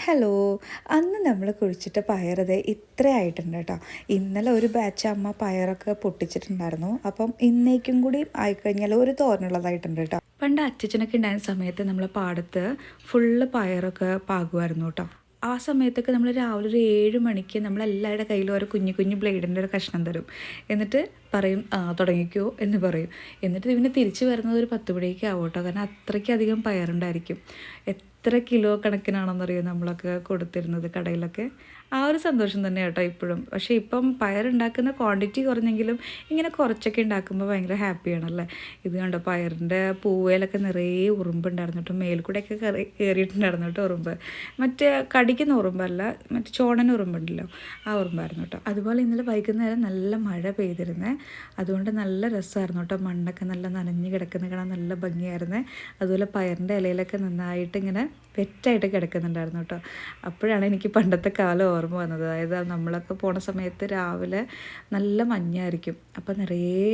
Hello. അന്ന് നമ്മൾ കുഴിച്ചിട്ട പയറത് ഇത്ര ആയിട്ടുണ്ട് കേട്ടോ. ഇന്നലെ ഒരു ബാച്ച് അമ്മ പയറൊക്കെ പൊട്ടിച്ചിട്ടുണ്ടായിരുന്നു. അപ്പം ഇന്നേക്കും കൂടി ആയിക്കഴിഞ്ഞാൽ ഒരു തോരനുള്ളതായിട്ടുണ്ട് കേട്ടോ. പണ്ട് അച്ചച്ചനൊക്കെ ഉണ്ടായിരുന്ന സമയത്ത് നമ്മളെ പാടത്ത് ഫുള്ള് പയറൊക്കെ പാകുമായിരുന്നു കേട്ടോ. ആ സമയത്തൊക്കെ നമ്മൾ രാവിലെ ഒരു 7 മണിക്ക് നമ്മളെല്ലാവരുടെ കയ്യിലും ഓരോ കുഞ്ഞു കുഞ്ഞു ബ്ലേഡിൻ്റെ ഒരു കഷ്ണം തരും. എന്നിട്ട് പറയും തുടങ്ങിക്കോ എന്ന് പറയും. എന്നിട്ട് പിന്നെ തിരിച്ച് വരുന്നത് ഒരു 10 മണിയൊക്കെ ആവും കേട്ടോ. കാരണം അത്രയ്ക്കധികം പയറുണ്ടായിരിക്കും. എത്ര കിലോ കണക്കിനാണെന്നറിയോ നമ്മളൊക്കെ കൊടുത്തിരുന്നത് കടയിലൊക്കെ. ആ ഒരു സന്തോഷം തന്നെ കേട്ടോ ഇപ്പോഴും. പക്ഷേ ഇപ്പം പയറുണ്ടാക്കുന്ന ക്വാണ്ടിറ്റി കുറഞ്ഞെങ്കിലും ഇങ്ങനെ കുറച്ചൊക്കെ ഉണ്ടാക്കുമ്പോൾ ഭയങ്കര ഹാപ്പിയാണല്ലേ. ഇത് കണ്ടോ, പയറിൻ്റെ പൂവേലൊക്കെ നിറയെ ഉറുമ്പുണ്ടായിരുന്നു കേട്ടോ. മേൽക്കൂടെയൊക്കെ കയറിയിട്ടുണ്ടായിരുന്നു കേട്ടോ ഉറുമ്പ്. മറ്റേ കടിക്കുന്ന ഉറുമ്പല്ല, മറ്റേ ചോണൻ ഉറുമ്പുണ്ടല്ലോ, ആ ഉറുമ്പായിരുന്നു കേട്ടോ. അതുപോലെ ഇന്നലെ വൈകുന്നേരം നല്ല മഴ പെയ്തിരുന്നേ. അതുകൊണ്ട് നല്ല രസമായിരുന്നു കേട്ടോ. മണ്ണൊക്കെ നല്ല നനഞ്ഞ് കിടക്കുന്ന കാണാൻ നല്ല ഭംഗിയായിരുന്നേ. അതുപോലെ പയറിൻ്റെ ഇലയിലൊക്കെ നന്നായിട്ട് ഇങ്ങനെ വെറ്റായിട്ട് കിടക്കുന്നുണ്ടായിരുന്നു കേട്ടോ. അപ്പോഴാണ് എനിക്ക് പണ്ടത്തെ കാലം ഓർമ്മ വന്നത്. അതായത് നമ്മളൊക്കെ പോണ സമയത്ത് രാവിലെ നല്ല മഞ്ഞായിരിക്കും. അപ്പം നിറയെ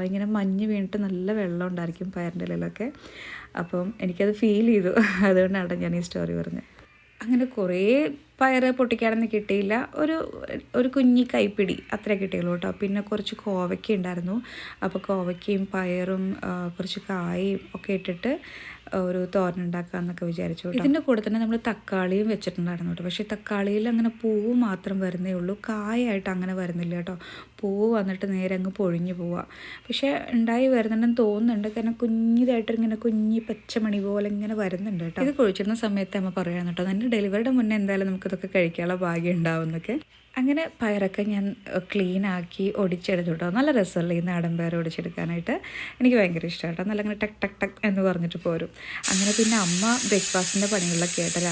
ഇങ്ങനെ മഞ്ഞ് വീണിട്ട് നല്ല വെള്ളം ഉണ്ടായിരിക്കും പയറിൻ്റെ ഇലയിലൊക്കെ. അപ്പം എനിക്കത് ഫീൽ ചെയ്തു. അതുകൊണ്ടാണ് ഞാൻ ഈ സ്റ്റോറി പറഞ്ഞത്. അങ്ങനെ കുറേ പയറ് പൊട്ടിക്കാനൊന്നും കിട്ടിയില്ല. ഒരു കുഞ്ഞി കൈപ്പിടി അത്രേ കിട്ടിയുള്ളൂ കേട്ടോ. പിന്നെ കുറച്ച് കോവയ്ക്ക ഉണ്ടായിരുന്നു. അപ്പോൾ കോവയ്ക്കയും പയറും കുറച്ച് കായും ഒക്കെ ഇട്ടിട്ട് ഒരു തോരൻ ഉണ്ടാക്കാമെന്നൊക്കെ വിചാരിച്ചു കേട്ടോ. ഇതിൻ്റെ കൂടെ തന്നെ നമ്മൾ തക്കാളിയും വെച്ചിട്ടുണ്ടായിരുന്നു കേട്ടോ. പക്ഷേ തക്കാളിയിൽ അങ്ങനെ പൂവ് മാത്രം വരുന്നേ ഉള്ളൂ, കായായിട്ട് അങ്ങനെ വരുന്നില്ല കേട്ടോ. പൂവ് വന്നിട്ട് നേരെ അങ്ങ് പൊഴിഞ്ഞു പോവുക. പക്ഷേ ഉണ്ടായി വരുന്നുണ്ടെന്ന് തോന്നുന്നുണ്ട്. കാരണം കുഞ്ഞിതായിട്ട് ഇങ്ങനെ കുഞ്ഞി പച്ചമണി പോലെ ഇങ്ങനെ വരുന്നുണ്ട് കേട്ടോ. ഇത് കുഴിച്ചിരുന്ന സമയത്ത് അമ്മ പറയുകയാണ് കേട്ടോ, എൻ്റെ ഡെലിവറിയുടെ മുന്നേ എന്തായാലും നമുക്കിതൊക്കെ കഴിക്കാനുള്ള ഭാഗ്യം ഉണ്ടാവും എന്നൊക്കെ. അങ്ങനെ പയറൊക്കെ ഞാൻ ക്ലീനാക്കി ഒടിച്ചെടുത്തു കേട്ടോ. നല്ല രസമല്ലേ ഈ നാടൻ പയർ ഒടിച്ചെടുക്കാനായിട്ട്. എനിക്ക് ഭയങ്കര ഇഷ്ടമാണ് കേട്ടോ. നല്ല അങ്ങനെ ടക്ക് ടക്ക് ടക്ക് എന്ന് പറഞ്ഞിട്ട് പോരും. അങ്ങനെ പിന്നെ അമ്മ ബ്രേക്ക്ഫാസ്റ്റിൻ്റെ പണികളിലൊക്കെ ആയിട്ടല്ല